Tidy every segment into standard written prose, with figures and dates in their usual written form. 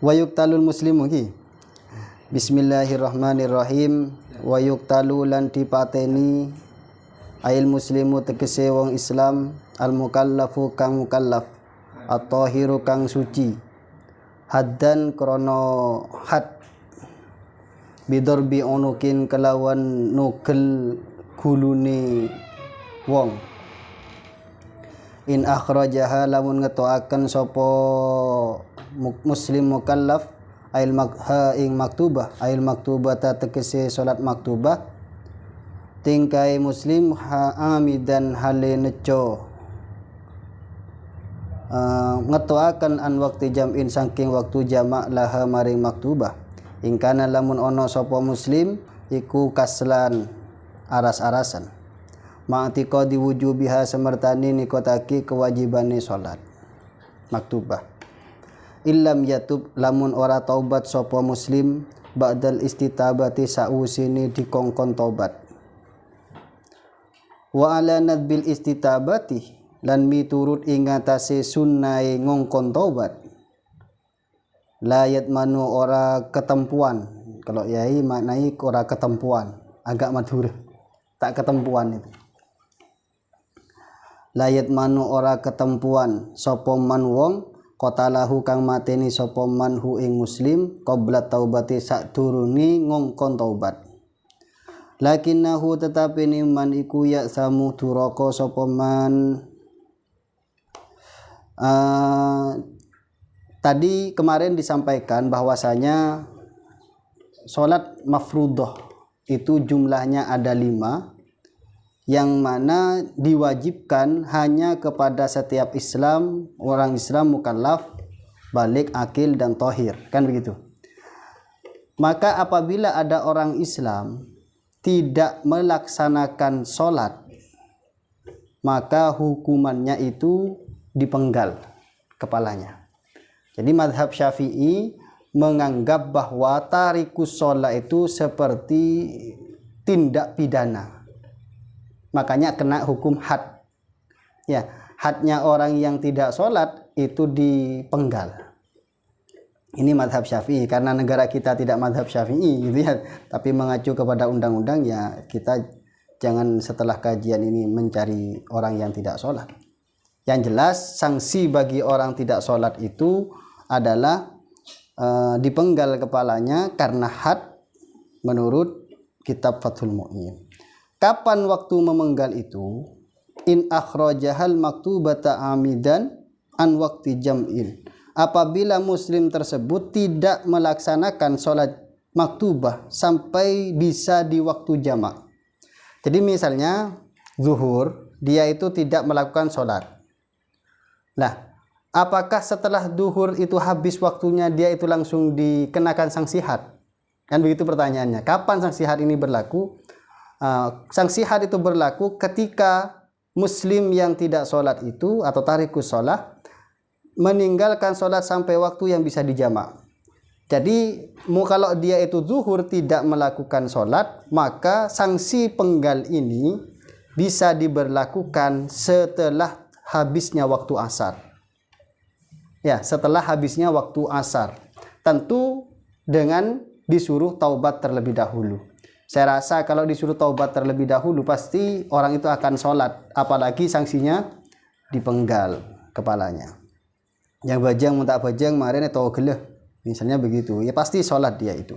Wa yuqtalul muslimu ki. Bismillahirrahmanirrahim. Wa yuqtalu lan dipateni ail muslimu tegese wong Islam, al mukallafu kang mukallaf, at-tahiru kang suci, haddan krono had, bidorbi unukin kelawan nukel gulune wong, in akhrajaha lamun ngetoaken sapa muslim mukallaf ail magha ing maktubah, ail maktubah ta tegese salat maktubah, tingkai muslim amidan hale neco ngetoaken an waktu jam'in saking waktu jamak laha maring maktubah, ingkana lamun ono sapa muslim iku kaslan aras-arasan, ma'tika diwujubiha semertani nikotaki kewajibane salat maktubah, illam yatub lamun ora taubat sapa muslim ba'dal istitabati sausini dikongkon taubat, wa ala nadbil istitabati lan miturut ingatase sunnai ngongkon taubat, layat manu ora ketempuan, kalau yai maknai ora ketempuan, agak madhur tak ketempuan itu, layat manu ora ketempuan sapa man wong qatalahu kang mateni sapa man hu ing muslim qabla taubati sakdurunge ngongkon taubat, lakinnahu tetapi ni man iku ya samu duraka sapa man. Tadi kemarin disampaikan bahwasanya sholat mafruḍah itu jumlahnya ada 5, yang mana diwajibkan hanya kepada setiap Islam, orang Islam mukallaf, balik, akil, dan tohir, kan begitu. Maka apabila ada orang Islam tidak melaksanakan sholat, maka hukumannya itu dipenggal kepalanya. Jadi mazhab Syafi'i menganggap bahwa tarikus sholat itu seperti tindak pidana, makanya kena hukum had. Ya, hadnya orang yang tidak sholat itu dipenggal. Ini mazhab Syafi'i, karena negara kita tidak mazhab Syafi'i gitu ya, tapi mengacu kepada undang-undang, ya kita jangan setelah kajian ini mencari orang yang tidak sholat. Yang jelas sanksi bagi orang tidak sholat itu adalah dipenggal kepalanya karena had menurut kitab Fathul Mu'in. Kapan waktu memenggal itu? In akhrajahal maktubata amidan an waktu jam'in. Apabila muslim tersebut tidak melaksanakan sholat maktubah sampai bisa di waktu jamak. Jadi misalnya zuhur, dia itu tidak melakukan sholat. Nah, apakah setelah duhur itu habis waktunya dia itu langsung dikenakan sanksi had? Kan begitu pertanyaannya. Kapan sanksi had ini berlaku? Sanksi had itu berlaku ketika muslim yang tidak sholat itu atau tarikus sholat meninggalkan sholat sampai waktu yang bisa dijamak. Jadi kalau dia itu zuhur tidak melakukan sholat, maka sanksi penggal ini bisa diberlakukan setelah habisnya waktu asar. Ya, setelah habisnya waktu asar. Tentu dengan disuruh taubat terlebih dahulu. Saya rasa kalau disuruh taubat terlebih dahulu pasti orang itu akan sholat, apalagi sanksinya dipenggal kepalanya. Yang bajang mentak bajang kemarin atau geleh, misalnya begitu, ya pasti sholat dia itu.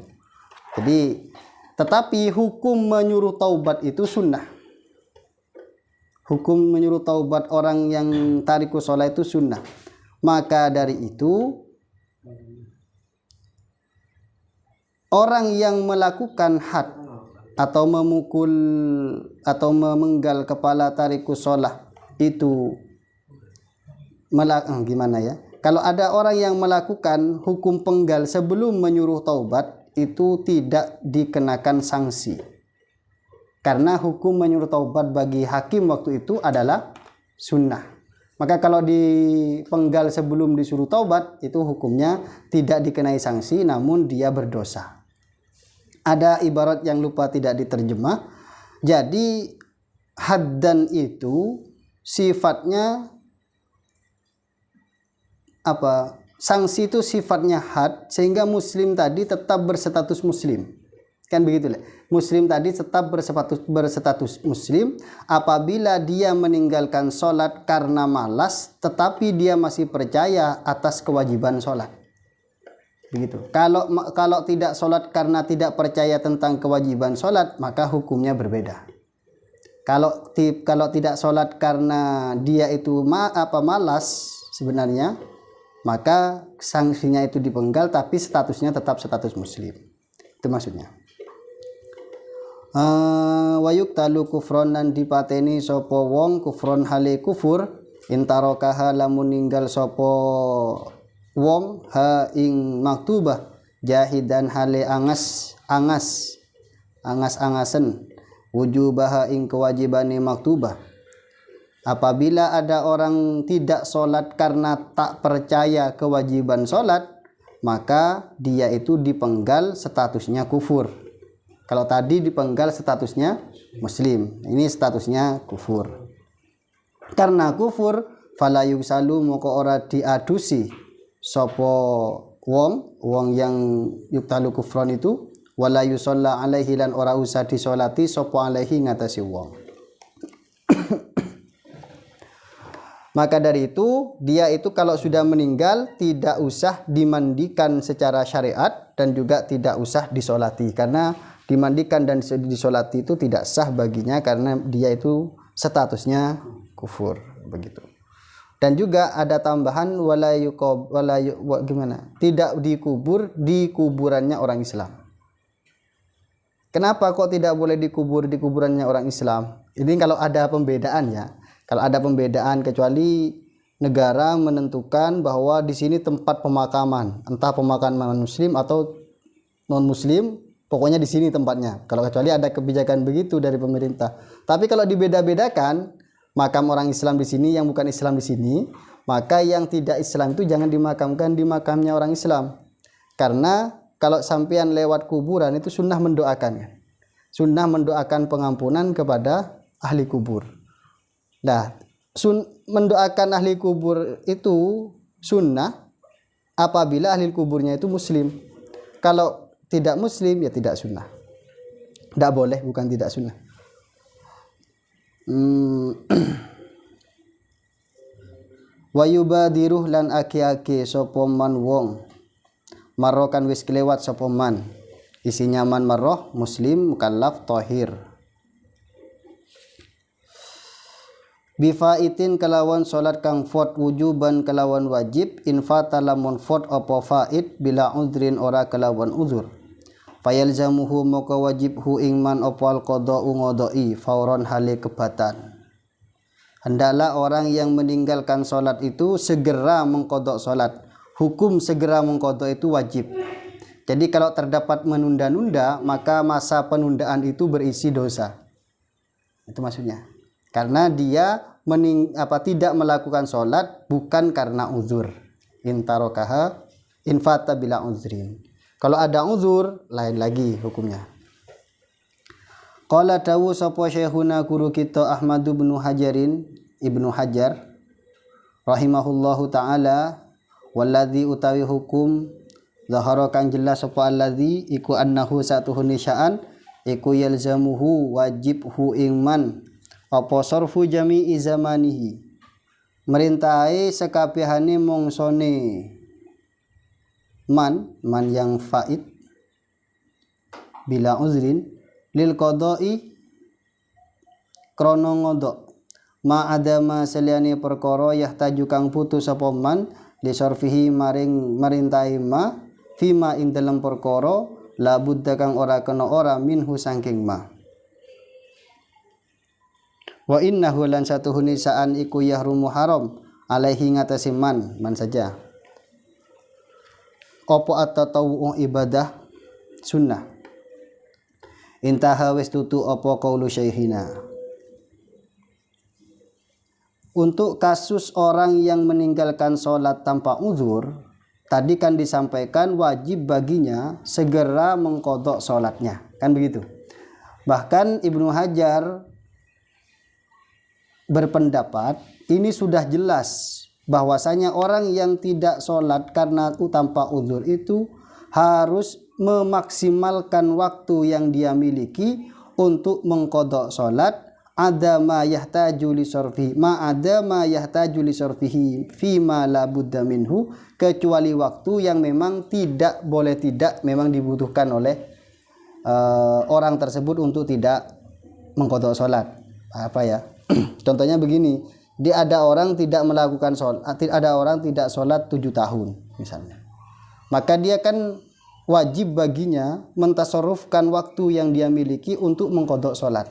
Jadi, tetapi hukum menyuruh taubat itu sunnah. Hukum menyuruh taubat orang yang tarikus sholat itu sunnah. Maka dari itu orang yang melakukan had atau memukul atau memenggal kepala tarikus sholat itu gimana ya? Kalau ada orang yang melakukan hukum penggal sebelum menyuruh taubat, itu tidak dikenakan sanksi. Karena hukum menyuruh taubat bagi hakim waktu itu adalah sunnah. Maka kalau dipenggal sebelum disuruh taubat, itu hukumnya tidak dikenai sanksi, namun dia berdosa. Ada ibarat yang lupa tidak diterjemah. Jadi haddan itu sifatnya sanksi itu sifatnya had, sehingga muslim tadi tetap berstatus muslim. Kan begitu lah. Muslim tadi tetap berstatus muslim apabila dia meninggalkan sholat karena malas, tetapi dia masih percaya atas kewajiban sholat. Begitu. Kalau tidak sholat karena tidak percaya tentang kewajiban sholat, maka hukumnya berbeda. Kalau tidak sholat karena dia itu malas sebenarnya, maka sanksinya itu dipenggal, tapi statusnya tetap status muslim. Itu maksudnya. Wayuk talu kufron dan dipateni sopo wong kufron hale kufur intarokaha lamun ninggal sopo wong ha ing maktubah jahidan hale angasen wujubaha ing kewajibane maktubah. Apabila ada orang tidak sholat karena tak percaya kewajiban sholat, maka dia itu dipenggal statusnya kufur. Kalau tadi dipenggal statusnya muslim, ini statusnya kufur. Karena kufur, fala yugsalu moko ora diadusi sopo wong yang yuktalu kufron itu, wala yusalla alaihi lan ora usah disolati sopo alaihi ngatasi wong. Maka dari itu dia itu kalau sudah meninggal tidak usah dimandikan secara syariat dan juga tidak usah disolati, karena dimandikan dan disolati itu tidak sah baginya karena dia itu statusnya kufur begitu. Dan juga ada tambahan tidak dikubur di kuburannya orang Islam. Kenapa kok tidak boleh dikubur di kuburannya orang Islam? Ini kalau ada pembedaan ya. Kalau ada pembedaan, kecuali negara menentukan bahwa di sini tempat pemakaman, entah pemakaman muslim atau non muslim, pokoknya di sini tempatnya. Kalau kecuali ada kebijakan begitu dari pemerintah. Tapi kalau dibeda-bedakan, makam orang Islam di sini, yang bukan Islam di sini, maka yang tidak Islam itu jangan dimakamkan di makamnya orang Islam. Karena kalau sampean lewat kuburan itu sunnah mendoakan, sunnah mendoakan pengampunan kepada ahli kubur. Nah, mendoakan ahli kubur itu sunnah apabila ahli kuburnya itu muslim. Kalau tidak muslim ya tidak sunnah. Tidak boleh, bukan tidak sunnah. Wa yubadiruh lan aki-aki sapa man wong marrokan wis kelewat sapa man isinya man marroh muslim mukallaf tahir. Bifaitin kelawan solat kang fot wujuban kelawan wajib infata lamun fot apa faid bila udrin ora kelawan uzur fayalzamuhu maka wajibhu ingman apa alqada'u ngodoi fauron hale kebatan. Hendaklah orang yang meninggalkan solat itu segera mengkodok solat. Hukum segera mengkodok itu wajib. Jadi kalau terdapat menunda-nunda, maka masa penundaan itu berisi dosa. Itu maksudnya. Karena dia tidak melakukan sholat bukan karena uzur. Intarokaha infata bila uzrin. Kalau ada uzur, lain lagi hukumnya. Qala dawu sapa syekhuna guru kita Ahmad bin Ibnu Hajar rahimahullahu taala, walladzi utawi hukum zahara kang jelas sapa alladzi iku annahu satuhuni sya'an iku yalzamuhu wajibhu ingman apa sarfu jami'i zamanihi merintahi sekabehane mongsone man yang faid bila uzrin lil qada'i krana ngodok ma adama saliyane perkara yahtaju kang putus sapa man li sarfihi maring merintahi ma fima ing dalem perkara la budda kang ora kena ora minhu saking ma. Wa innahu lan satuhuni sa'an iku yahrumu haram alaihi ngatasi man saja. Opo at-tatawwu ibadah sunnah. Intaha wis tutu opo qaulu syekhina. Untuk kasus orang yang meninggalkan sholat tanpa uzur, tadi kan disampaikan wajib baginya segera mengqadha sholatnya, kan begitu. Bahkan Ibnu Hajar berpendapat ini sudah jelas bahwasanya orang yang tidak sholat karena tanpa uzur itu harus memaksimalkan waktu yang dia miliki untuk mengqadha sholat, ada ma yahtaju li sarfihi fi ma la budda minhu, kecuali waktu yang memang tidak memang dibutuhkan oleh orang tersebut untuk tidak mengqadha sholat. Apa ya? Contohnya begini, ada orang tidak melakukan sholat, ada orang tidak sholat 7 tahun misalnya, maka dia kan wajib baginya mentasarrufkan waktu yang dia miliki untuk mengqadha sholat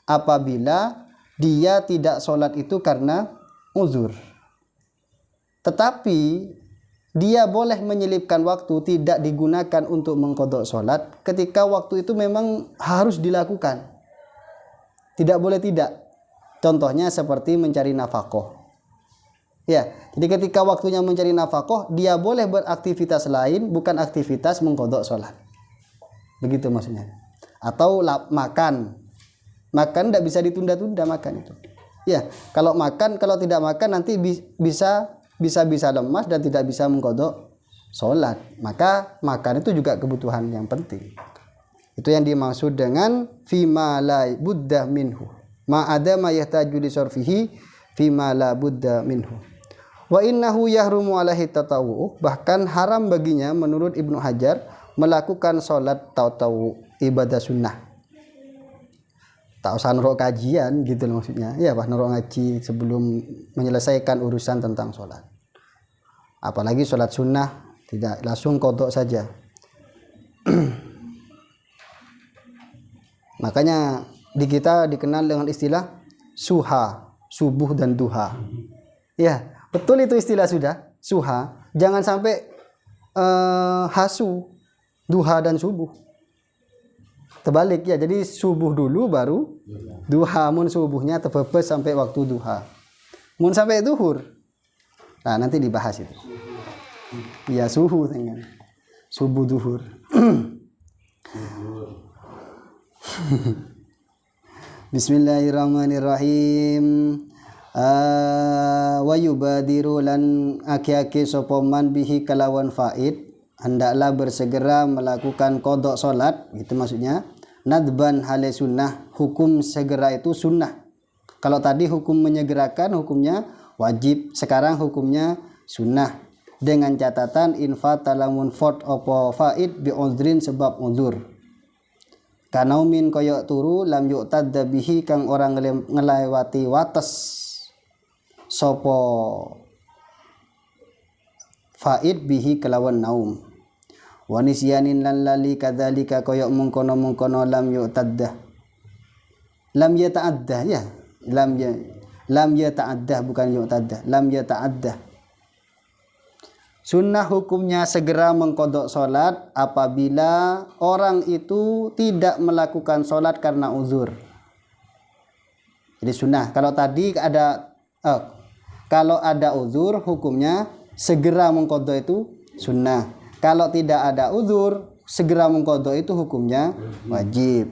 apabila dia tidak sholat itu karena uzur. Tetapi dia boleh menyelipkan waktu tidak digunakan untuk mengqadha sholat ketika waktu itu memang harus dilakukan, tidak boleh tidak. Contohnya seperti mencari nafkah. Ya, jadi ketika waktunya mencari nafkah, dia boleh beraktivitas lain bukan aktivitas mengqadha sholat. Begitu maksudnya. Atau makan tidak bisa ditunda-tunda makan itu. Ya, kalau tidak makan nanti bisa lemas dan tidak bisa mengqadha sholat. Maka makan itu juga kebutuhan yang penting. Itu yang dimaksud dengan fima la budda minhu. Ma ada ma yahtaju li sarfihi fima la budda minhu. Wa innahu yahrumu alaihi tatawwu, bahkan haram baginya menurut Ibnu Hajar melakukan sholat tatawwu, ibadah sunnah. Tak usah nurut kajian gitu loh maksudnya. Ya, Pak, nurut ngaji sebelum menyelesaikan urusan tentang sholat. Apalagi sholat sunnah tidak langsung qadha saja. Makanya di kita dikenal dengan istilah suha, subuh dan duha. Ya, betul itu istilah sudah, suha. Jangan sampai hasu, duha dan subuh. Terbalik ya, jadi subuh dulu baru duha. Mun subuhnya tepepes sampai waktu duha. Mun sampai duhur. Nah, nanti dibahas itu. Ya, suhu dengan subuh duhur. Bismillahirrahmanirrahim. Wa yubadiru lan aki-aki sapa man bihi kalawan faid, hendaklah bersegera melakukan qadha salat, gitu maksudnya. Nadban hale sunnah, hukum segera itu sunnah. Kalau tadi hukum menyegerakan hukumnya wajib, sekarang hukumnya sunnah. Dengan catatan infatalamun fort opo faid bi uzrin sebab uzur. Kanaumin koyok turu lam yu'tadda bihi kang orang ngelewati wates sopo faid bihi kelawan naum. Wanisyanin lan lali kadzalika koyok mengkono lam yu'tadda. Lam yata'adda ya. Lam yata'adda bukan yu'tadda. Lam yata'adda. Sunnah hukumnya segera mengqadha salat apabila orang itu tidak melakukan salat karena uzur. Jadi sunnah. Kalau tadi kalau ada uzur hukumnya segera mengqadha itu sunnah. Kalau tidak ada uzur segera mengqadha itu hukumnya wajib.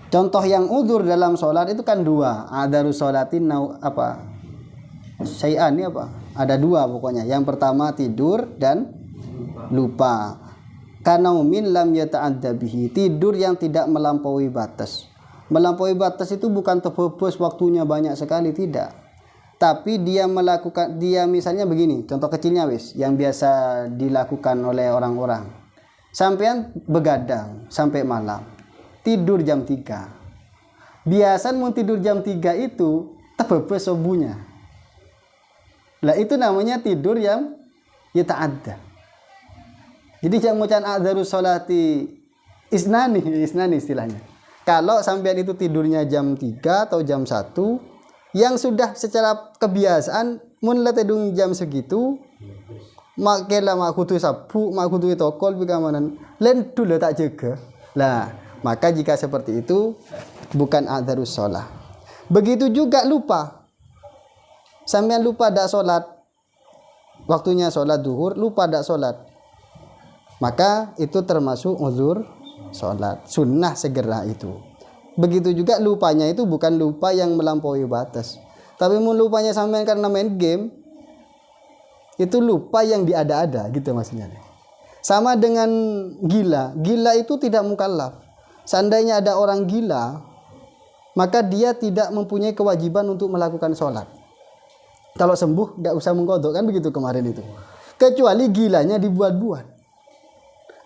Contoh yang uzur dalam salat itu kan dua. Adzarus salatin syai'an ini apa? Ada dua pokoknya. Yang pertama tidur dan lupa. Kanaumin lam yata'adda bihi, tidur yang tidak melampaui batas. Melampaui batas itu bukan tepepes waktunya banyak sekali, tidak. Tapi dia misalnya begini, contoh kecilnya yang biasa dilakukan oleh orang-orang. Sampean begadang sampai malam, tidur jam 3. Biasanya mau tidur jam 3 itu tepepes subuhnya. Lah itu namanya tidur yang yata'adda. Jadi jangan mucan adzarus sholati isnani istilahnya. Kalau sampean itu tidurnya jam 3 atau jam 1 yang sudah secara kebiasaan mun letedung jam segitu makela mak kudu sabu mak kudu tokol bigamanan len dulu tak jaga. Lah, maka jika seperti itu bukan adzarus sholah. Begitu juga lupa. Sampean lupa dak sholat, waktunya sholat duhur, lupa dak sholat, maka itu termasuk uzur sholat, sunnah segera itu. Begitu juga lupanya itu bukan lupa yang melampaui batas, Tapi mun lupanya sampean karena main game, itu lupa yang diada-ada gitu maksudnya. Sama dengan gila. Gila itu tidak mukallaf. Seandainya ada orang gila, maka dia tidak mempunyai kewajiban untuk melakukan sholat. Kalau sembuh nggak usah mengkodok, kan begitu kemarin itu. Kecuali gilanya dibuat-buat.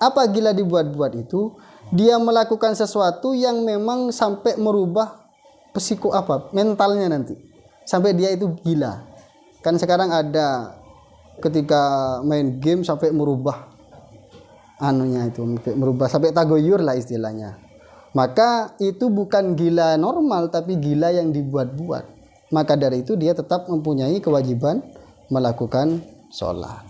Apa gila dibuat-buat itu? Dia melakukan sesuatu yang memang sampai merubah mentalnya nanti. Sampai dia itu gila. Kan sekarang ada ketika main game sampai merubah merubah sampai tagoyur lah istilahnya. Maka itu bukan gila normal, tapi gila yang dibuat-buat. Maka dari itu dia tetap mempunyai kewajiban melakukan sholat.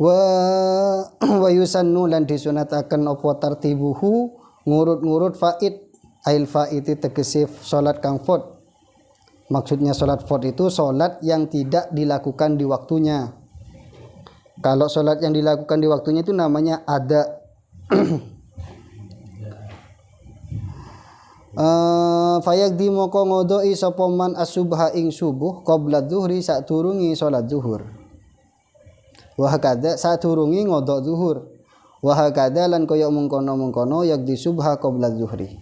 Wa yusannu lan disunataken apa tartibuhu ngurut-ngurut faid. Ail faid tegese sholat kang fard. Maksudnya sholat fard itu sholat yang tidak dilakukan di waktunya. Kalau sholat yang dilakukan di waktunya itu namanya ada. Fayaqdi moko ngodoi sapa man as-subha ing subuh qabla dzuhri saturungi sholat zuhur. Wa hakadha saturungi ngodok zuhur. Wa hakadha lan kaya mengkono-mengkono yaqdi subha qabla dzuhri.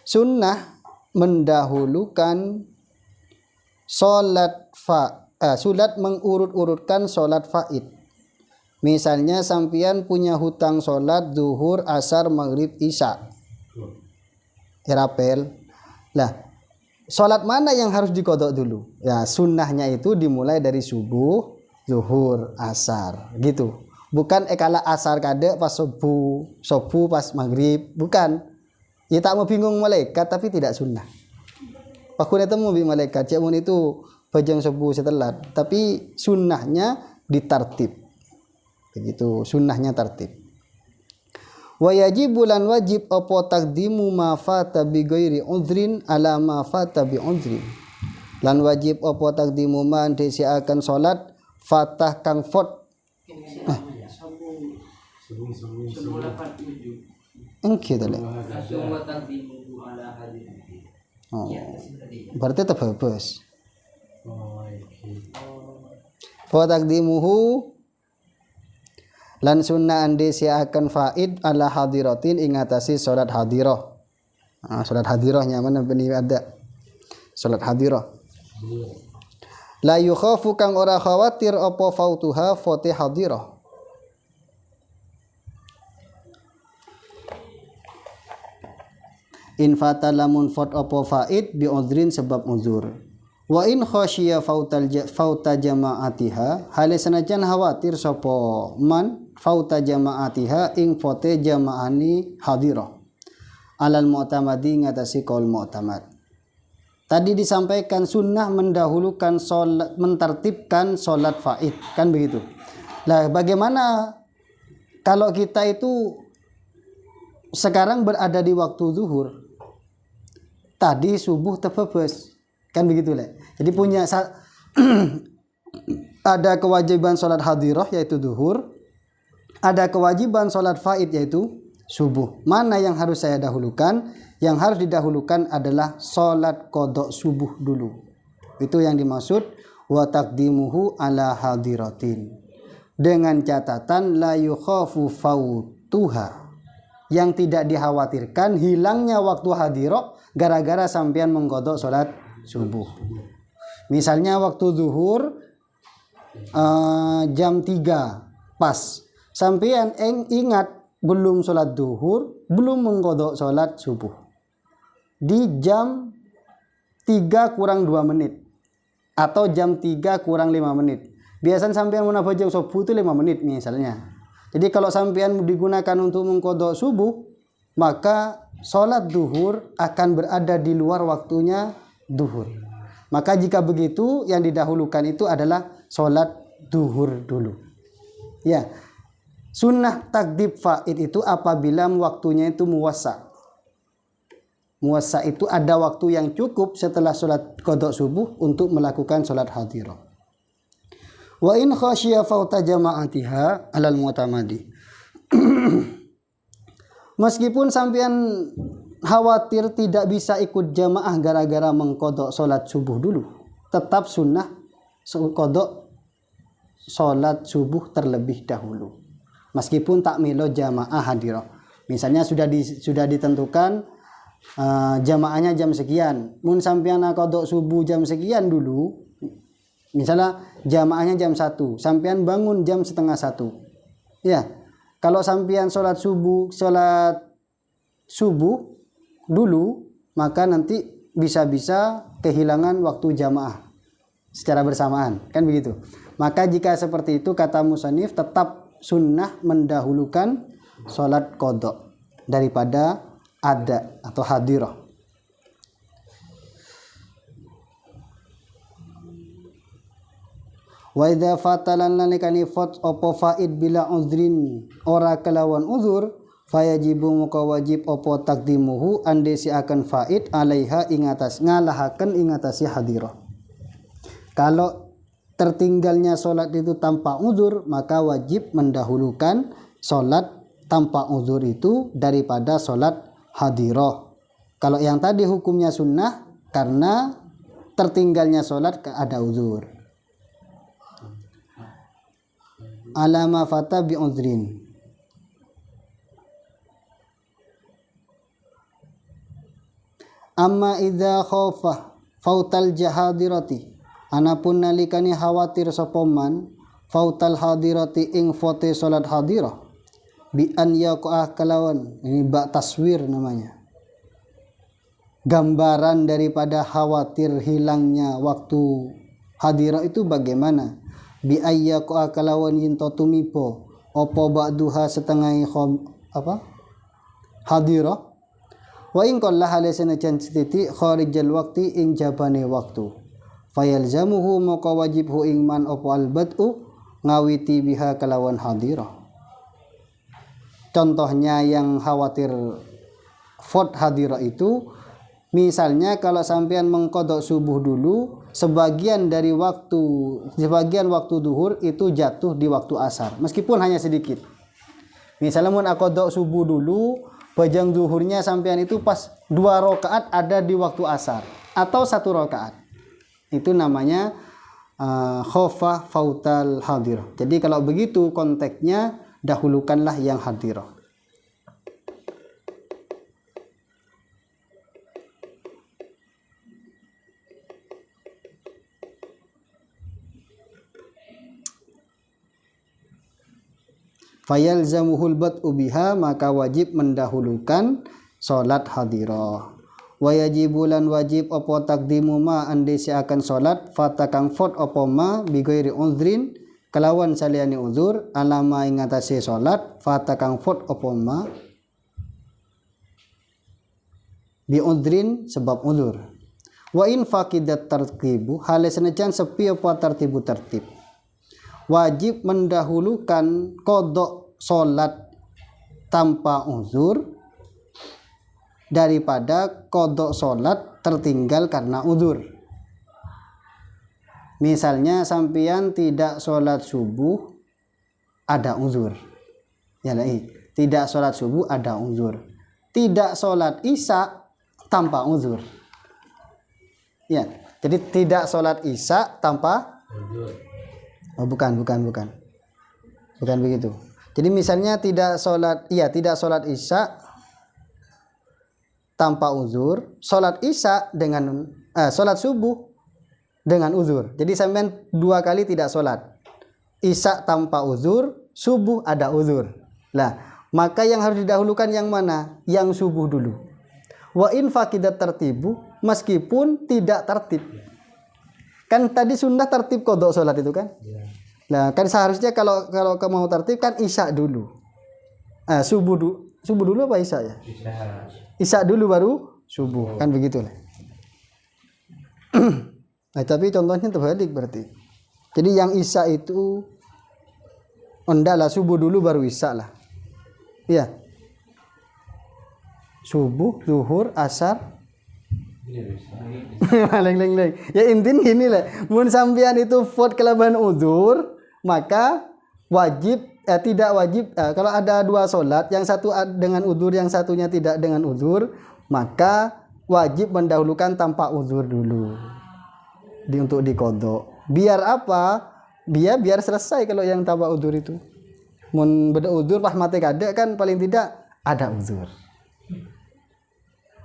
Sunnah mendahulukan sholat mengurut-urutkan sholat faid. Misalnya sampian punya hutang sholat zuhur, asar, maghrib, isya. Irapel. Lah, sholat mana yang harus dikodok dulu? Ya, sunnahnya itu dimulai dari subuh, zuhur, asar, gitu. Bukan kala asar kade pas subuh pas maghrib, bukan. Ya tak mau bingung malaikat tapi tidak sunnah. Aku ketemu bi malaikat, cek mun itu bajang subuh setelat, tapi sunnahnya ditartib. Begitu, sunnahnya tartib. Wa yajibu lan wajib apa taqdimu ma fata bi ghairi udhrin ala ma fata bi udhrin. Lan wajib apa taqdimu ma disiakan salat fatah kang fot. Engke dale. Oh. Berarti tetap habis. Fa taqdimuhu lan sunnah ande siakan faid ala hadiratin ing atase salat hadirah. Salat hadirahnya mana beni ada. Salat hadirah. La yukhafu kang ora khawatir apa fautuha fati hadirah. In fatalamun fat apa faid bi udhrin sebab uzur. Wa in khasyiya fauta jama'atiha hale sanajan khawatir sapa man fauta jama'atiha ing fote jama'ani hadirah alal mu'tamadi ngatasi qaul mu'tamad. Tadi disampaikan sunnah mendahulukan salat, mentertibkan salat faid, kan begitu. Lah bagaimana kalau kita itu sekarang berada di waktu zuhur, tadi subuh tepepes, kan begitu lah. Jadi punya ada kewajiban salat hadirah yaitu zuhur, ada kewajiban salat faid yaitu subuh. Mana yang harus saya dahulukan? Yang harus didahulukan adalah salat qada subuh dulu. Itu yang dimaksud wa taqdimuhu ala hadiratin. Dengan catatan la yukhafu fautuha. Yang tidak dikhawatirkan hilangnya waktu hadirah gara-gara sampean mengqada salat subuh. Misalnya waktu zuhur jam 3 pas. Sampean ingat belum sholat zuhur, belum mengqada sholat subuh. Di jam 3 kurang 2 menit atau jam 3 kurang 5 menit. Biasanya sampean munafah jam subuh itu 5 menit misalnya. Jadi kalau sampean digunakan untuk mengqada subuh, maka sholat zuhur akan berada di luar waktunya zuhur. Maka jika begitu yang didahulukan itu adalah sholat zuhur dulu. Ya. Sunnah takdib faid itu apabila waktunya itu muwassa. Muwassa itu ada waktu yang cukup setelah sholat qada subuh untuk melakukan sholat hadirah. Wa in khasyiya fauta jama'atiha alal mu'tamadi. Meskipun sampean khawatir tidak bisa ikut jamaah gara-gara mengkodok sholat subuh dulu, tetap sunnah kodok sholat subuh terlebih dahulu meskipun tak melo jamaah hadirah. Misalnya sudah ditentukan jamaahnya jam sekian, mun sampean kodok subuh jam sekian dulu, misalnya jamaahnya jam 1, sampean bangun jam setengah 1 ya, kalau sampean sholat subuh dulu, maka nanti bisa-bisa kehilangan waktu jamaah secara bersamaan, kan begitu. Maka jika seperti itu, kata musannif, tetap sunnah mendahulukan sholat qadha daripada ada atau hadirah. Wa idza fatalan lanikani fat opo faid bila uzrin ora kelawan uzur, fayajibu muka wajib opo takdimuhu andesi akan faid alaiha ingatas ngalahaken ingatasi hadirah. Kalau tertinggalnya sholat itu tanpa uzur, maka wajib mendahulukan sholat tanpa uzur itu daripada sholat hadirah. Kalau yang tadi hukumnya sunnah karena tertinggalnya sholat ada uzur. Alama fata bi uzrin. Amma idza khafa fautal jahadirati, anapun nalikani khawatir sopoman fautal hadirati ing fote salat hadirah bi an yaqah kalawan, ini bak taswir namanya, gambaran daripada khawatir hilangnya waktu hadirah itu bagaimana? Bi ayyaqa kalawan yinto tumipo opo ba'duha setengah hadirah wa in qalla halasana jan sititi kharijal waqti ing jabane waktu fayalzamuhu maka wajibhu ing man opo albad'u ngawiti biha kalawan hadirah. Contohnya yang khawatir fot hadirah itu, misalnya kalau sampean mengkodok subuh dulu, sebagian waktu duhur itu jatuh di waktu asar, meskipun hanya sedikit. Misalnya mun akodok subuh dulu, bajang duhurnya sampean itu pas 2 rakaat ada di waktu asar atau 1 rakaat, itu namanya khofa fautal hadirah. Jadi kalau begitu konteksnya, dahulukanlah yang hadirah. Fayalzamuhul bad'u biha, maka wajib mendahulukan salat hadirah. Wa yajibulan wajib opo takdimu ma andesi akan salat fatakang fot opo ma bi ghairi uzrin kelawan saliyane uzur alama ing atase salat fatakang fot opo ma bi uzrin sebab uzur. Wa in faqidat tartibu hale senajan sepi opo tertib, wajib mendahulukan kodok solat tanpa uzur daripada kodok solat tertinggal karena uzur. Misalnya sampean tidak solat subuh ada uzur, ya tidak solat subuh ada uzur, tidak solat isya tanpa uzur, ya. Jadi tidak solat isya tanpa uzur. Oh, bukan begitu. Jadi misalnya tidak solat isya tanpa uzur, solat isya dengan solat subuh dengan uzur. Jadi sampean 2 kali tidak solat, isya tanpa uzur, subuh ada uzur. Lah, maka yang harus didahulukan yang mana? Yang subuh dulu. Wa in faqidat tertibu, meskipun tidak tertib. Kan tadi sunnah tertib kodok sholat itu kan? Nah kan seharusnya kalau mau tertib kan isya dulu, subuh dulu apa isya ya? Isya dulu baru subuh, kan begitulah. Nah, tapi contohnya terbalik berarti. Jadi yang isya itu enggak subuh dulu baru isya lah. Iya. Subuh, zuhur, asar. Leng. Ya intinya gini lah, mun sampean itu fot kelaban uzur, maka wajib tidak wajib kalau ada 2 solat, yang satu dengan uzur yang satunya tidak dengan uzur, maka wajib mendahulukan tanpa uzur dulu untuk diqadha. Biar apa? Biar selesai kalau yang tanpa uzur itu. Mun beda uzur pas mate kada kan paling tidak ada uzur.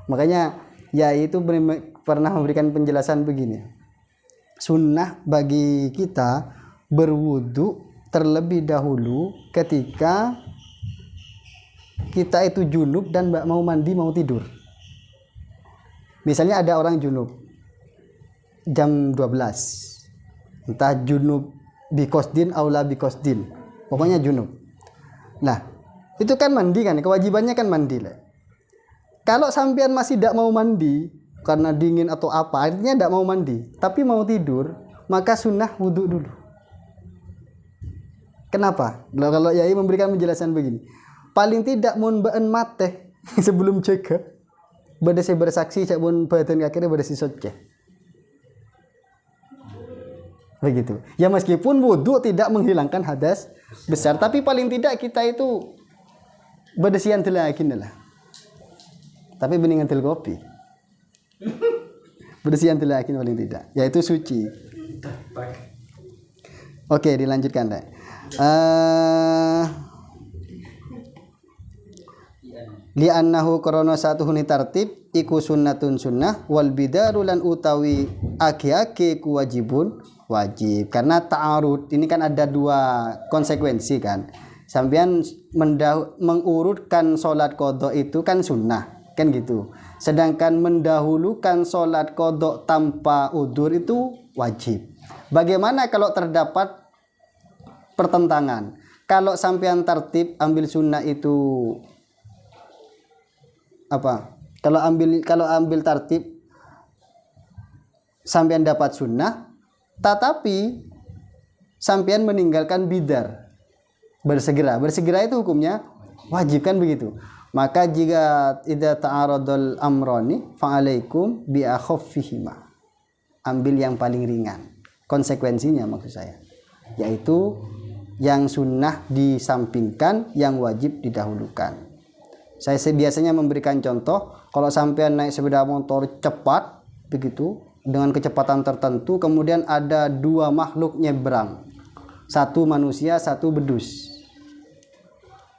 Makanya ya itu pernah memberikan penjelasan begini. Sunnah bagi kita berwudu terlebih dahulu ketika kita itu junub dan mau mandi mau tidur. Misalnya ada orang junub jam 12. Entah junub bikosdin aula bikosdin. Pokoknya junub. Nah, itu kan mandi kan, kewajibannya kan mandi lah. Kalau sampean masih tidak mau mandi karena dingin atau apa, artinya tidak mau mandi, tapi mau tidur, maka sunnah wudhu dulu. Kenapa? Kalau Yai memberikan penjelasan begini, paling tidak mun baan mate sebelum jaga, badai bersaksi cak mun badan akhirnya badai soceh. Begitu. Ya meskipun wudhu tidak menghilangkan hadas besar, tapi paling tidak kita itu bedesian telakin lah. Tapi beningan tel kopi. Bedesian telakin paling tidak, yaitu suci. Oke, dilanjutkan deh. Li'annahu korona satu huni tartib iku sunnatun sunnah wal bidaru lan utawi aki-aki kuwajibun wajib. Karena ta'arud ini kan ada dua konsekuensi kan. Sampean mengurutkan sholat qadha itu kan sunnah kan gitu. Sedangkan mendahulukan sholat qadha tanpa udzur itu wajib. Bagaimana kalau terdapat pertentangan? Kalau sampean tertib ambil sunnah itu apa? Kalau ambil tertib sampean dapat sunnah, tetapi sampean meninggalkan bidar. Bersegera itu hukumnya wajib kan begitu. Maka jika idza ta'aradul amrani fa'alaikum bi akhaffihima. Ambil yang paling ringan. Konsekuensinya maksud saya, yaitu yang sunnah disampingkan, yang wajib didahulukan. Saya biasanya memberikan contoh, kalau sampean naik sepeda motor cepat begitu dengan kecepatan tertentu, kemudian ada dua makhluk nyebrang, satu manusia, satu bedus,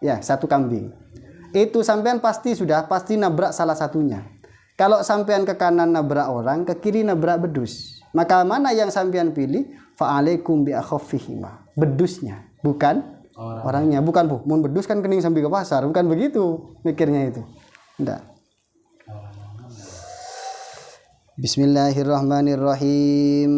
ya satu kambing. Itu sampean pasti nabrak salah satunya. Kalau sampean ke kanan nabrak orang, ke kiri nabrak bedus, maka mana yang sampean pilih? Fa'alaikum bi akhaffihima, bedusnya, bukan orangnya. Bukan bu, mun bedus kan kening sambil ke pasar, bukan begitu mikirnya itu. Enggak. Bismillahirrahmanirrahim.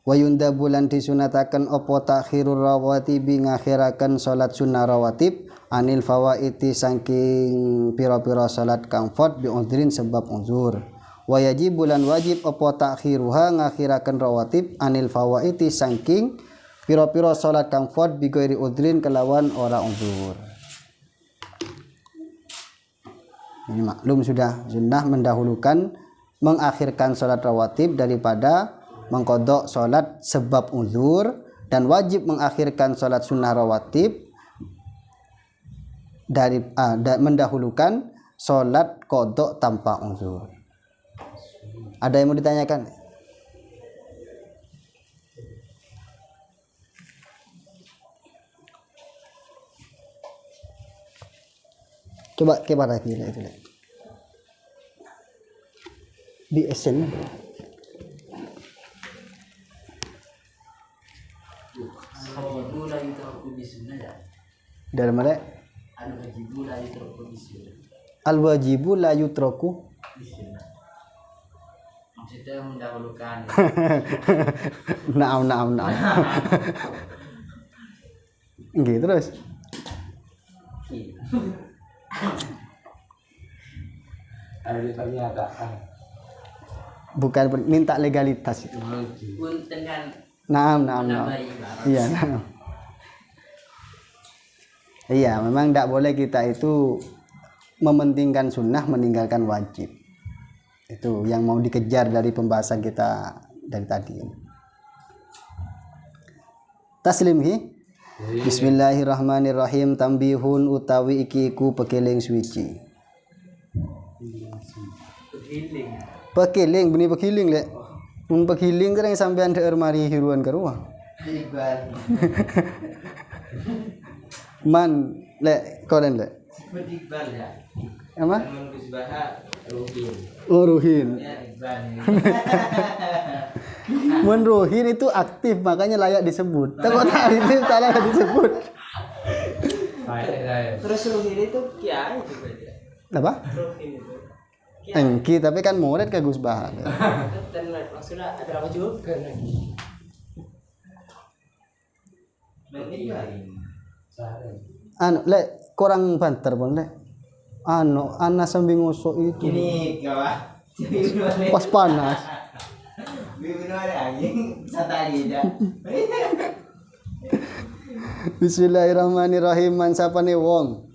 Wa yundabu lan disunataken apa takhirur rawatib, ngakhiraken salat sunnah rawatib anil fawaiti saking pira-pira salat kang fard bi udhrin sebab uzur. Wa yajibu lan wajib apa takhiruha, ngakhiraken rawatib anil fawaiti saking pira-pira salat kang fard bi ghairi udhrin kelawan ora uzur. Ini maklum sudah, sunnah mendahulukan mengakhirkan salat rawatib daripada mengqadha salat sebab uzur, dan wajib mengakhirkan salat sunnah rawatib dari mendahulukan salat qadha tanpa uzur. Ada yang mau ditanyakan? Coba lagi itu. Di esen. Dari mana? Al-wajibu la yutraku. Maksudnya mendahulukan. Naam. Gitu terus. Bukan minta legalitas itu. Naam. Iya, naam. Iya, memang tidak boleh kita itu mementingkan sunnah meninggalkan wajib. Itu yang mau dikejar dari pembahasan kita dari tadi. Taslimhi. Bismillahirrahmanirrahim. Tambihun utawi iki iku pekeling suci. Healing. Pekiling, benih pekiling lek. Mun pekiling kan yang sampean deur mari hiruan ka ruang. Iqbal. Man lek kolen lek. Seperti Iqbal ya. Apa? Teman Gus Baha Ruhin. Oh, Ruhin. Ya Iqbal. Mun Ruhin itu aktif makanya layak disebut. Tapi tak aktif tak layak disebut. Terus Ruhin itu kiai juga dia. Apa? Ruhin itu. Engki tapi kan murid ke Gus Baha. Dan maksudnya ada apa juga lagi. Anu lek kurang banter pun lek. Anu ana sambil ngusuk itu. Ini kawan. Pas panas. Bibir ada anjing santai aja. Bismillahirrahmanirrahim. Man sapane wong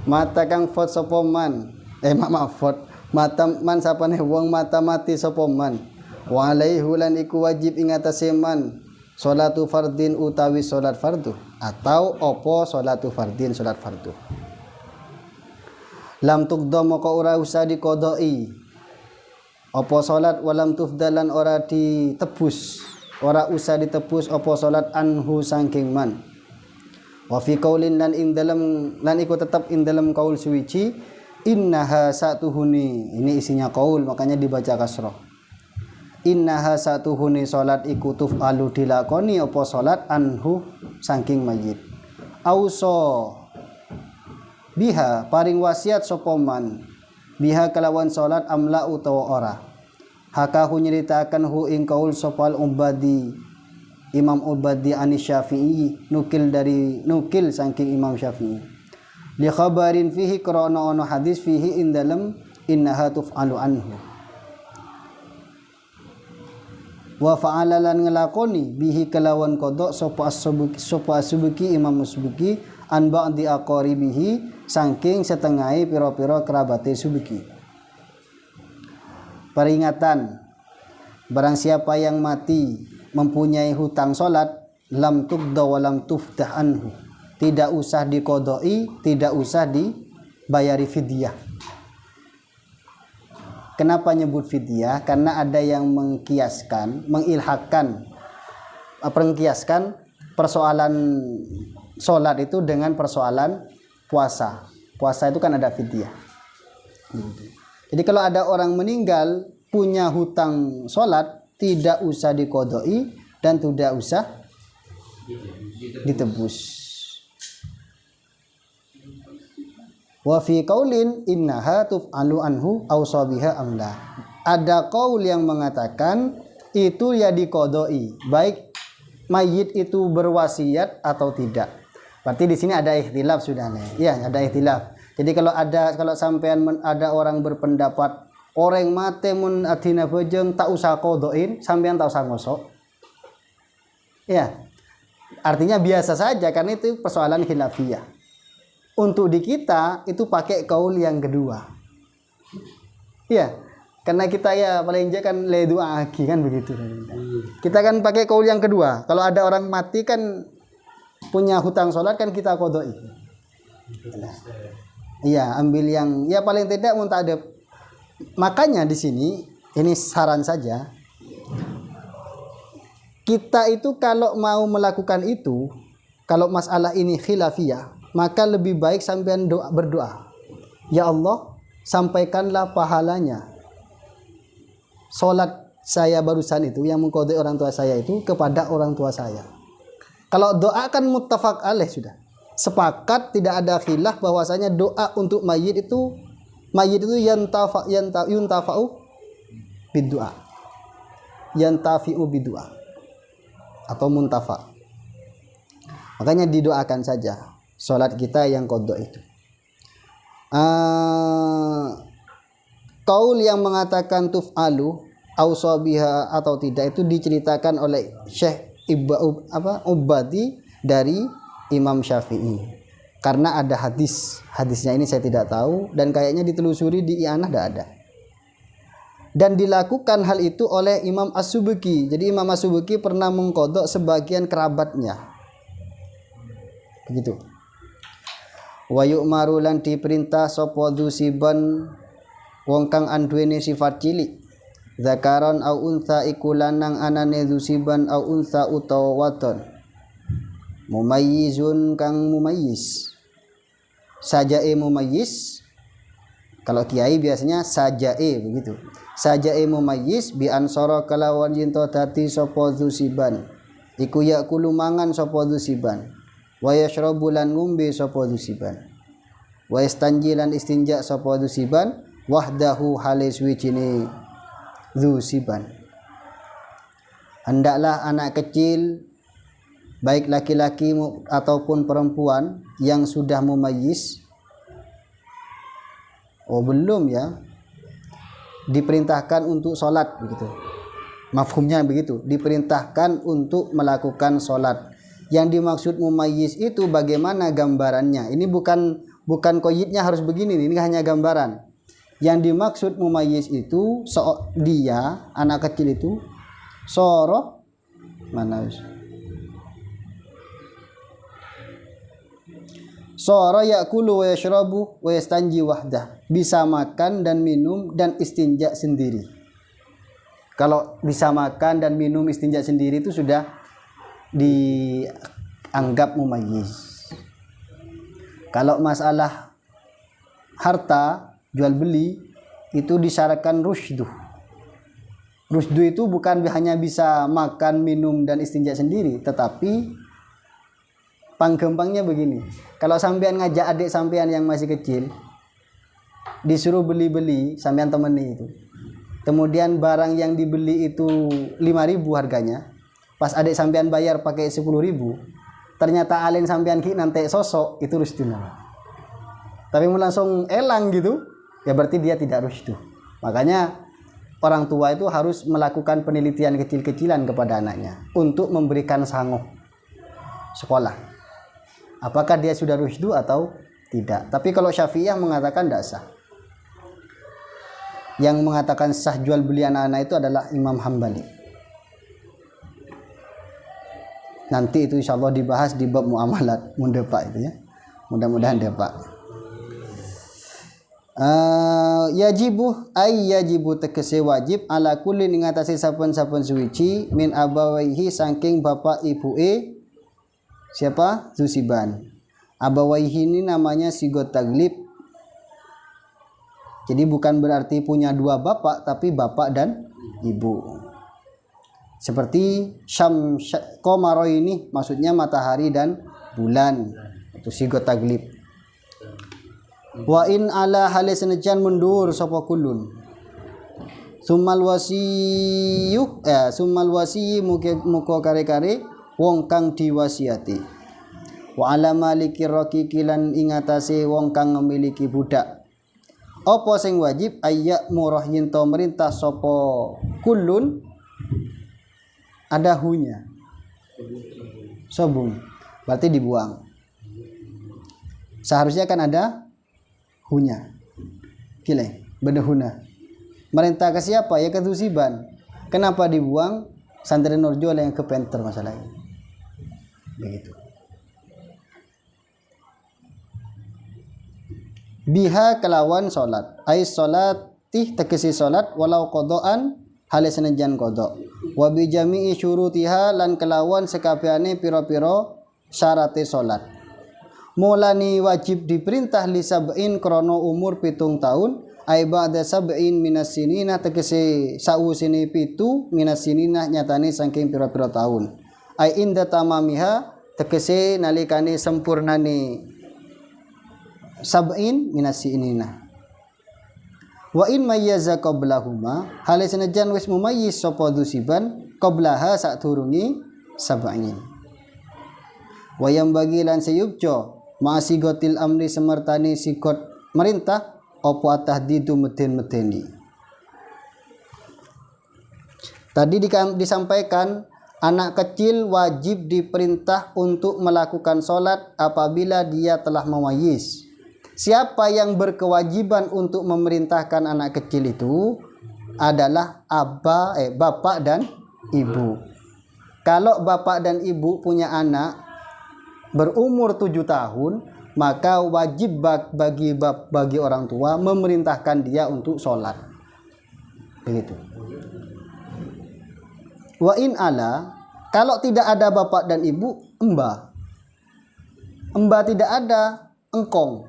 mata kang fot sapa man. Maaf fot. Mata man sapane wong mata mati sapa man. Wa alaihi lan iku wajib ing atase man salatu fardin utawi salat fardu atau opo salatu fardin salat fardu. Lam tuqda maka ora usah diqodoi. Apa salat walam tufdalan ora ditebus. Ora usah ditebus apa salat anhu saking man. Wa fi qaulin lan ing dalem lan iku tetep ing dalem qaul suwiji innaha satuhuni. Ini isinya qaul makanya dibaca kasrah. Innaha satuhuni salat iku tufalu dilakoni apa salat anhu saking mayit. Auso biha paring wasiat sapa man biha kalawan salat amla utawa ora. Hakahu nyeritakan hu ing qaul sopal Ubadi Imam Ubadi ani Syafi'i nukil saking Imam Syafi'i. Li khabarin fihi krana ono hadis fihi in dalem innaha tuf'alu anhu. Wa fa'ala lan ngelakoni bihi kelawan kodok sapa as-Subki Imam Subki an ba'di aqaribihi saking setengahe pira-pira kerabate Subki. Peringatan barang siapa yang mati mempunyai hutang salat lam tuqda wa lam tufdah anhu, tidak usah diqodoi, tidak usah dibayari fidyah. Kenapa nyebut fidyah? Karena ada yang mengkiaskan, mengkiaskan persoalan sholat itu dengan persoalan puasa. Puasa itu kan ada fidyah. Jadi kalau ada orang meninggal punya hutang sholat, tidak usah diqodoi dan tidak usah ditebus. Wa fi qaulin innaha tuf'alu anhu aw sabiha amla. Ada qaul yang mengatakan itu ya diqodoi, baik mayit itu berwasiat atau tidak. Berarti di sini ada ikhtilaf sudah nih. Ya, ada ikhtilaf. Jadi kalau sampean ada orang berpendapat orang mate mun adina bojong tak usah qodoin, sampean tak usah ngosok. Ya. Artinya biasa saja karena itu persoalan khilafiyah. Untuk di kita itu pakai kaul yang kedua. Iya, karena kita ya paling kan le doa aki kan begitu. Kita kan pakai kaul yang kedua. Kalau ada orang mati kan punya hutang sholat kan kita kodoi. Iya, ambil yang ya paling tidak muntadab. Makanya di sini ini saran saja. Kita itu kalau mau melakukan itu, kalau masalah ini khilafiyah, maka lebih baik sampean berdoa. Ya Allah, sampaikanlah pahalanya salat saya barusan itu yang mengkodai orang tua saya itu kepada orang tua saya. Kalau doa kan muttafaq alaih sudah. Sepakat tidak ada khilaf bahwasanya doa untuk mayit itu yuntafa'u biddu'a. Yantafi'u biddu'a atau muntafa. Makanya didoakan saja salat kita yang qadha itu. Qaul yang mengatakan tuf'alu ausabiha atau tidak itu diceritakan oleh Syekh Ubadi dari Imam Syafi'i. Karena ada hadisnya ini saya tidak tahu dan kayaknya ditelusuri di I'anah tidak ada. Dan dilakukan hal itu oleh Imam As-Subki. Jadi Imam As-Subki pernah mengqadha sebagian kerabatnya. Begitu. Wa yu'maru lan diperintah sapa dusiban wong kang anduweni sifat cilik zakaron au unsa iku lanang anane zusiban au unsa utawa waton mumayyizun kang mumayyiz sajae mumayyiz. Kalau kiai biasanya sajae begitu. Sajae mumayyiz bi ansara kalawan jinto dadi sapa zusiban. Iku yakulu mangan sapa zusiban. Wa yashrabu lan ngombe sapa zusiban. Wa istanji lan istinja sapa zusiban wahdahu halis wijine zusiban. Hendaklah anak kecil baik laki-laki ataupun perempuan yang sudah mumayyiz. Oh belum ya, diperintahkan untuk sholat begitu. Mafhumnya begitu, diperintahkan untuk melakukan sholat. Yang dimaksud mumayyiz itu bagaimana gambarannya? Ini bukan koyitnya harus begini, ini hanya gambaran. Yang dimaksud mumayyiz itu dia anak kecil itu soroh mana? Sora yakulu wa yashrabu wa yastanji wahdah. Bisa makan dan minum dan istinja sendiri. Kalau bisa makan dan minum istinja sendiri itu sudah dianggap mumayyiz. Kalau masalah harta jual beli itu disyaratkan rusydu. Rusydu itu bukan hanya bisa makan, minum dan istinja sendiri, tetapi panggampangnya begini. Kalau sampean ngajak adik sampean yang masih kecil, disuruh beli-beli, sampean temani itu. Kemudian barang yang dibeli itu 5.000 harganya. Pas adik sampean bayar pakai 10.000, ternyata alen sampean ki nanti sosok, itu rusdu namanya. Tapi mau langsung elang gitu, ya berarti dia tidak rusdu. Makanya orang tua itu harus melakukan penelitian kecil-kecilan kepada anaknya untuk memberikan sanggup sekolah. Apakah dia sudah rusdu atau tidak. Tapi kalau Syafi'iyah mengatakan tidak sah. Yang mengatakan sah jual beli anak-anak itu adalah Imam Hambali. Nanti itu insya Allah dibahas di bab muamalat mundepak itu ya. Mudah-mudahan depak. Yajibu ay yajibu tegese wajib ala kulli ngatasi saben-saben suwiji min abawaihi saking bapak ibuke. Siapa? Zusiban. Abawaihi ini namanya sigot taglib. Jadi bukan berarti punya dua bapak, tapi bapak dan ibu. Seperti komaro ini maksudnya matahari dan bulan. Itu sigot taglib. Wa in ala halisenejan mundur sapa kulun. Sumal wasiyu muka kare-kare wong kang diwasiati. Wa ala maliki raqiqi lan ingatase wong kang memiliki budak. Apa sing wajib ayyak murah yen to merintah sapa kulun ada hunya. Sobung. Berarti dibuang. Seharusnya kan ada hunya. Kile, bedehuna. Merintah ke siapa? Ya ke Zusiban. Kenapa dibuang? Santri Nurjola yang kepenter masalahnya. Begitu. Biha kelawan solat. Ai solatih tegesi solat walau kodoan halis senajan kodok. Wa bi jami'i syurutiha lan kelawan sekabehane pira-pira syarate solat. Mulani wajib diperintah li sab'in krono umur 7 tahun. Ai ba'da sab'in minas sinina tegesi sausine 7 minas sinina nyatane saking pira-pira tahun. Ai inda tamamiha tegese nalikane sempurnane sab'in minasinina. Wa in mayyaza qablahuma hale senajan wis mumayyiz sapa Zusiban qablaha saturungi sab'in. Wa yang bagilan sayubjo ma'asigotil amri semertani sikot merintah apa tahdidu meden-medeni. Tadi disampaikan anak kecil wajib diperintah untuk melakukan sholat apabila dia telah mumayyiz. Siapa yang berkewajiban untuk memerintahkan anak kecil itu adalah bapak dan ibu. Kalau bapak dan ibu punya anak berumur 7 tahun, maka wajib bagi orang tua memerintahkan dia untuk sholat. Begitu. Wa in ala, kalau tidak ada bapak dan ibu, emba. Emba tidak ada, engkong.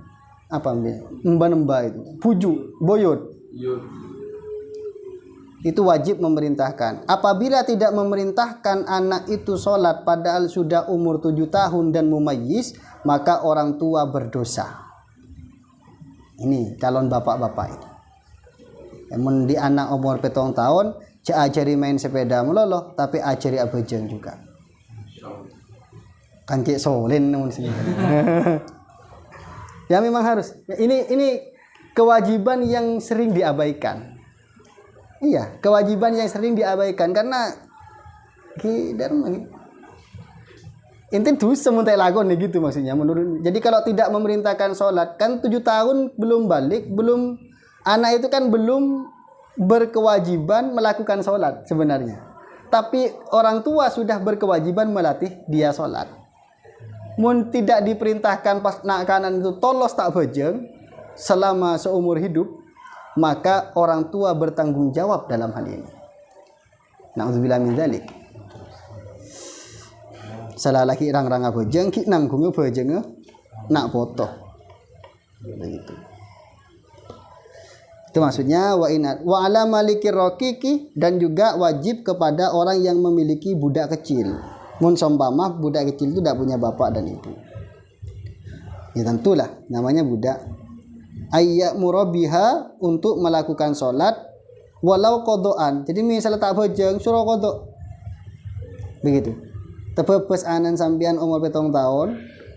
Apa emba itu? Puju, boyot. Itu wajib memerintahkan. Apabila tidak memerintahkan anak itu sholat padahal sudah umur 7 tahun dan mumayyiz, maka orang tua berdosa. Ini calon bapak-bapak itu. Namun di anak umur 7 tahun, ajari main sepeda meloloh, tapi ajari abejeng juga. Kan kayak solen namun sini. Ya memang harus. Ini kewajiban yang sering diabaikan. Iya, kewajiban yang sering diabaikan karena intin dosa muntai lagon gitu maksudnya menurut. Jadi kalau tidak memerintahkan sholat kan 7 tahun belum balik, belum anak itu kan belum berkewajiban melakukan sholat sebenarnya. Tapi orang tua sudah berkewajiban melatih dia sholat. Mun tidak diperintahkan pas nak kanan itu tolos tak bejeng selama seumur hidup, maka orang tua bertanggung jawab dalam hal ini. Na'udzubillah min dzalik. Salah laki rang-rang bejeng ki nanggung bejeng nak foto. Begitu. Itu maksudnya wa ala malikir raqiqi, dan juga wajib kepada orang yang memiliki budak kecil. Mun sompama budak kecil itu tidak punya bapak dan ibu. Ya tentulah namanya budak. Ayya murabiha, untuk melakukan sholat walau kodoan. Jadi misalnya tak bejeng suruh kodok. Begitu. Tepepes anan sampian umur 7 tahun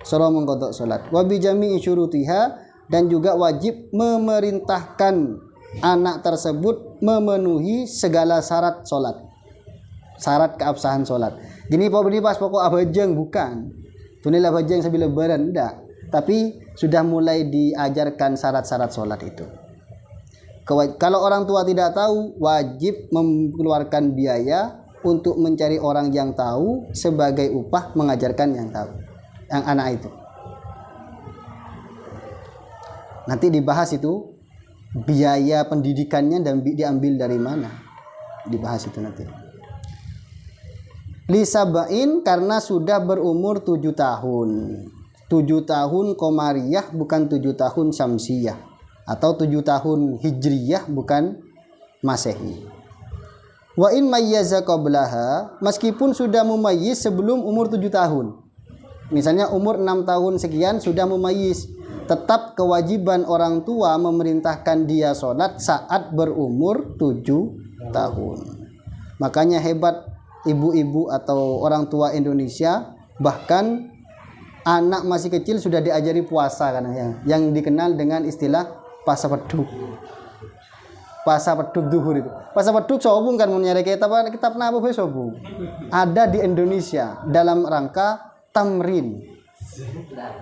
suruh mengkodok sholat. Wa bi jami'i syurutiha, dan juga wajib memerintahkan anak tersebut memenuhi segala syarat sholat, syarat keabsahan sholat. Gini pas pokok abajeng bukan tunilah abajeng sambil lebaran, enggak, tapi sudah mulai diajarkan syarat-syarat sholat itu. Kalau orang tua tidak tahu, wajib mengeluarkan biaya untuk mencari orang yang tahu sebagai upah mengajarkan yang tahu, yang anak itu. Nanti dibahas itu biaya pendidikannya dan diambil dari mana, dibahas itu nanti. Lisabain, karena sudah berumur 7 tahun. 7 tahun Qamariyah bukan 7 tahun Syamsiyah, atau 7 tahun Hijriyah bukan Masehi. Wa in mayyaza qablaha, meskipun sudah mumayyiz sebelum umur 7 tahun. Misalnya umur 6 tahun sekian sudah mumayyiz, tetap kewajiban orang tua memerintahkan dia sholat saat berumur 7 tahun. Makanya hebat ibu-ibu atau orang tua Indonesia, bahkan anak masih kecil sudah diajari puasa kan, yang dikenal dengan istilah puasa peduk. Puasa peduk duhur itu. Puasa peduk sobung kan, menyari kitab apa sobung. Ada di Indonesia dalam rangka tamrin,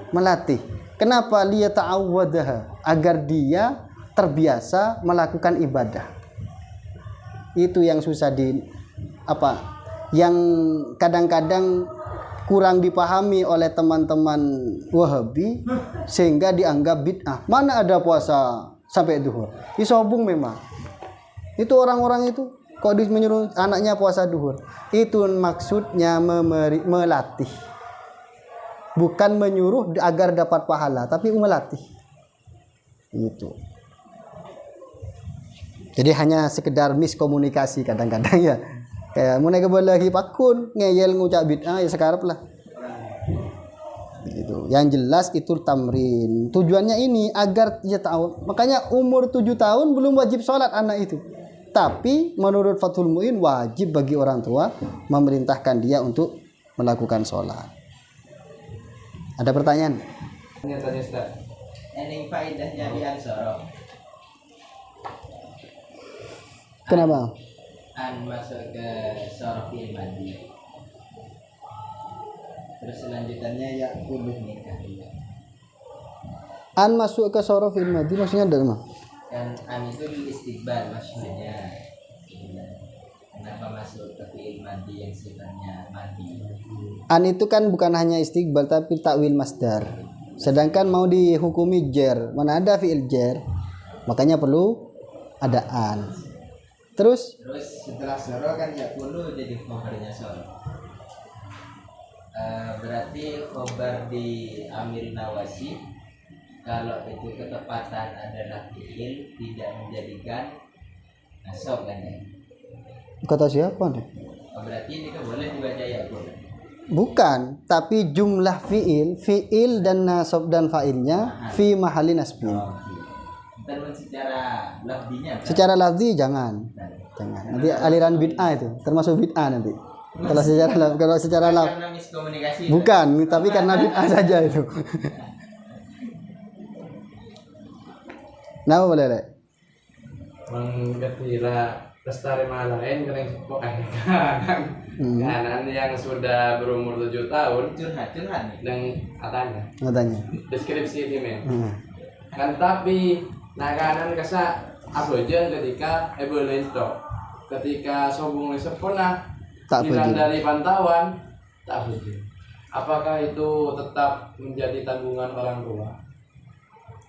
melatih. Kenapa? Liyata'awwadaha, agar dia terbiasa melakukan ibadah. Itu yang susah yang kadang-kadang kurang dipahami oleh teman-teman Wahabi sehingga dianggap bid'ah. Mana ada puasa sampai duhur? Isobung memang. Itu orang-orang itu kok menyuruh anaknya puasa duhur. Itu maksudnya melatih. Bukan menyuruh agar dapat pahala, tapi melatih. Itu. Jadi hanya sekedar miskomunikasi kadang-kadang ya. Kayak mau naik lagi pakun ngeyel ngucap bid'ah ya sekarang lah. Gitu. Yang jelas itu tamrin. Tujuannya ini agar dia tahu. Makanya umur 7 tahun belum wajib sholat anak itu. Tapi menurut Fathul Mu'in wajib bagi orang tua memerintahkan dia untuk melakukan sholat. Ada pertanyaan? Ini faedahnya di Ansoro. Kenapa? Masuk ke sorofil mandi. Terus selanjutannya ya kuluh nikah. Masuk ke sorofil madi maksudnya dari mana? Dan itu istiqbal maksudnya. Kenapa masuk ke fi'il madi yang sifatnya madi? Itu kan bukan hanya istiqbal tapi takwil masdar. Sedangkan mau dihukumi jer, mana ada fi'il jer, makanya perlu ada an. Terus setelah soro kan yakunu jadi khobarnya soro. Berarti khobar di Amir Nawasi kalau itu ketepatan adalah fi'il tidak menjadikan nasab kan ya? kata siapa nih? Berarti ini kan boleh dibaca yakun. Bukan, tapi jumlah fi'il dan nasab dan fa'ilnya fi mahalli nasbin. Terus secara lafzinya kan? Secara lafzi jangan. Nanti aliran bid'ah itu, termasuk bid'ah nanti. Kalau secara lafzi Karena miskomunikasi. bukan, tapi karena bid'ah saja itu. Nah, boleh deh. Mengkatira lestari malain kering sepok kanan yang sudah berumur 7 tahun curhat nih. dan katanya Katanya. deskripsi ini men. Kan tapi nakanan kesa abojan ketika ebolento ketika sobung sepona Tak hilang puji. dari pantauan tak puji. Apakah itu tetap menjadi tanggungan orang tua?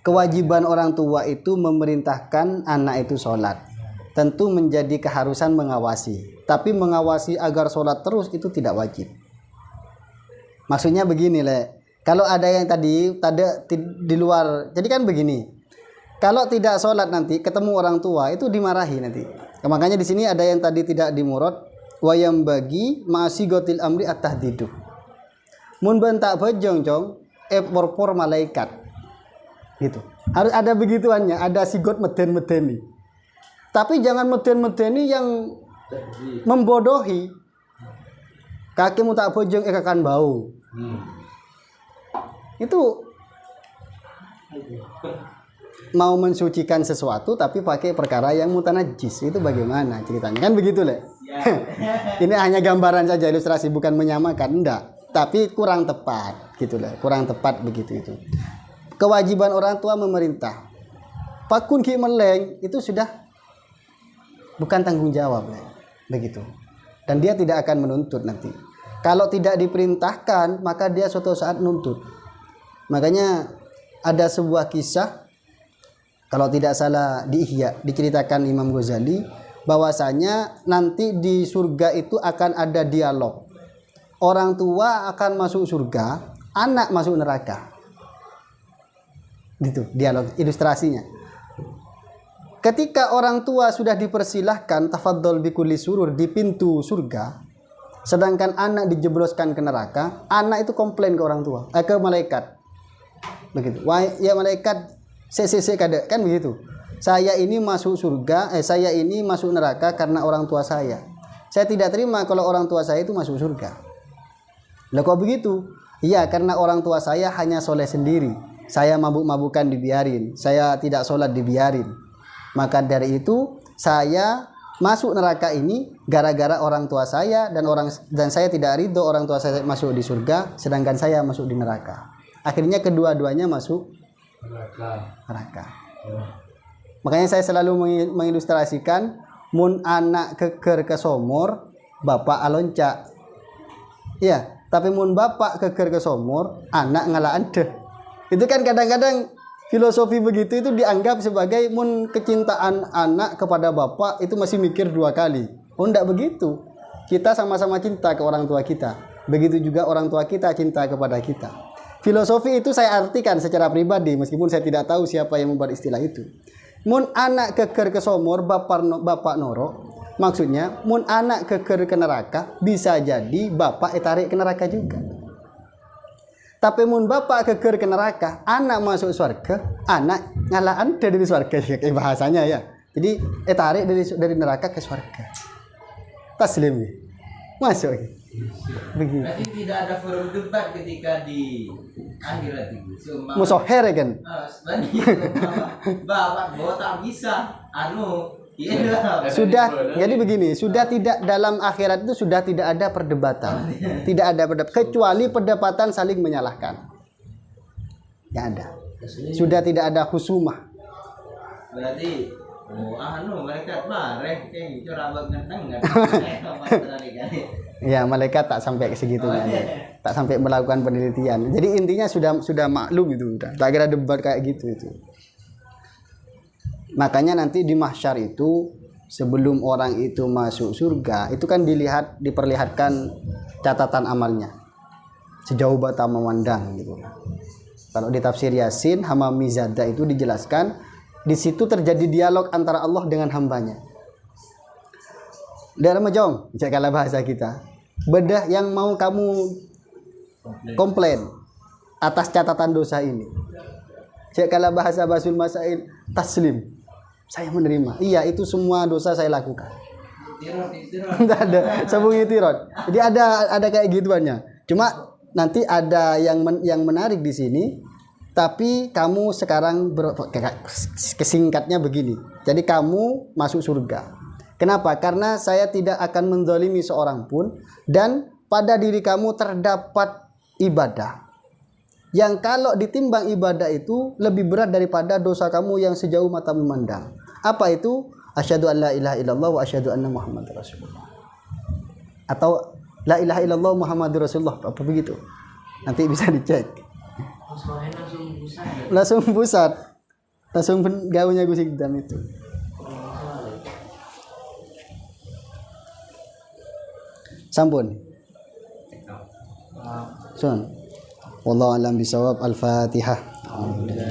Kewajiban orang tua itu memerintahkan anak itu sholat. Tentu menjadi keharusan mengawasi. Tapi mengawasi agar sholat terus itu tidak wajib. Maksudnya begini Le. Kalau ada yang tadi di luar, jadi kan begini. Kalau tidak sholat nanti ketemu orang tua itu dimarahi nanti. Makanya di sini ada yang tadi tidak dimurad. Wayam bagi masih gotil amri at-tahdidu. Mun bentak bejong cong, porpor malaikat. Gitu. Harus ada begituannya, ada sigot meden-medeni. Tapi jangan meden-medeni yang membodohi. Kakimu tak bojong akan bau. Itu mau mensucikan sesuatu tapi pakai perkara yang mutanajis. Itu bagaimana ceritanya? Kan begitu, Le. Ini hanya gambaran saja, ilustrasi, bukan menyamakan, enggak. Tapi kurang tepat gitu, Le. Kurang tepat begitu itu. Kewajiban orang tua memerintah. Pakun ki meleng itu sudah bukan tanggung jawab, Le. Begitu. Dan dia tidak akan menuntut nanti. Kalau tidak diperintahkan, maka dia suatu saat nuntut. Makanya ada sebuah kisah, kalau tidak salah di Ihya, diceritakan Imam Ghazali, bahwasanya nanti di surga itu akan ada dialog. Orang tua akan masuk surga, anak masuk neraka. Gitu, dialog ilustrasinya. Ketika orang tua sudah dipersilahkan tafaddal bikulli surur di pintu surga, sedangkan anak dijebloskan ke neraka, anak itu komplain ke orang tua, ke malaikat. Begitu. Wah, ya malaikat, kada kan begitu. Saya ini masuk surga, saya ini masuk neraka karena orang tua saya. Saya tidak terima kalau orang tua saya itu masuk surga. Lah kok begitu? Iya, karena orang tua saya hanya soleh sendiri. Saya mabuk-mabukan dibiarin, saya tidak sholat dibiarin. Maka dari itu saya masuk neraka ini gara-gara orang tua saya dan saya tidak ridho orang tua saya masuk di surga, sedangkan saya masuk di neraka. Akhirnya kedua-duanya masuk neraka. Makanya saya selalu mengilustrasikan mun anak keker kesomor, bapak alonca. Iya, tapi mun bapak keker kesomor, anak ngalah adeh. Itu kan kadang-kadang filosofi begitu itu dianggap sebagai mun kecintaan anak kepada bapak itu masih mikir 2 kali. Oh, enggak begitu. Kita sama-sama cinta ke orang tua kita. Begitu juga orang tua kita cinta kepada kita. Filosofi itu saya artikan secara pribadi meskipun saya tidak tahu siapa yang membuat istilah itu. Mun anak keker kesomor bapak noro, maksudnya mun anak keker ke neraka bisa jadi bapak tarik ke neraka juga. Tapi mun bapak keker ke neraka, anak masuk surga, anak ngalah anda dari surga kayak bahasanya ya. Jadi tarik dari neraka ke surga. Taslim masuk. Begitu. Berarti tidak ada forum debat ketika di akhirat itu. Musoher kan? Bapak tak bisa. Iya. Sudah jadi begini, sudah tidak dalam akhirat itu sudah tidak ada perdebatan. Tidak ada perdebatan kecuali perdebatan saling menyalahkan. Enggak ada. Sudah tidak ada khusumah. Berarti mereka bareng kayak curang banget Ya, malaikat tak sampai ke segitunya. Tak sampai melakukan penelitian. Jadi intinya sudah maklum itu, udah. Tak kira debat kayak gitu itu. Makanya nanti di mahsyar itu sebelum orang itu masuk surga, itu kan diperlihatkan catatan amalnya. Sejauh mata memandang gitu. Kalau di tafsir Yasin, Hamamizada itu dijelaskan di situ terjadi dialog antara Allah dengan hambanya. Dalam majong, kalau bahasa kita, bedah yang mau kamu komplain atas catatan dosa ini. Kalau bahasa Basul Masail, taslim. Saya menerima. Iya, itu semua dosa saya lakukan. Tidak ada sambung itirad. Jadi ada kayak gituannya. Cuma nanti ada yang menarik di sini. Tapi kamu sekarang kesingkatnya begini. Jadi kamu masuk surga. Kenapa? Karena saya tidak akan menzalimi seorang pun dan pada diri kamu terdapat ibadah. Yang kalau ditimbang ibadah itu lebih berat daripada dosa kamu yang sejauh mata memandang. Apa itu? Asyhadu an la ilaha illallah wa asyhadu anna Muhammadar Rasulullah. Atau la ilaha illallah Muhammadur Rasulullah. Apa begitu? Nanti bisa dicek. Langsung pusat. Langsung gaulnya Gus Hikdam itu. Sampun. Sun. Wallahu a'lam bisawab. Al-Fatihah. Alhamdulillah.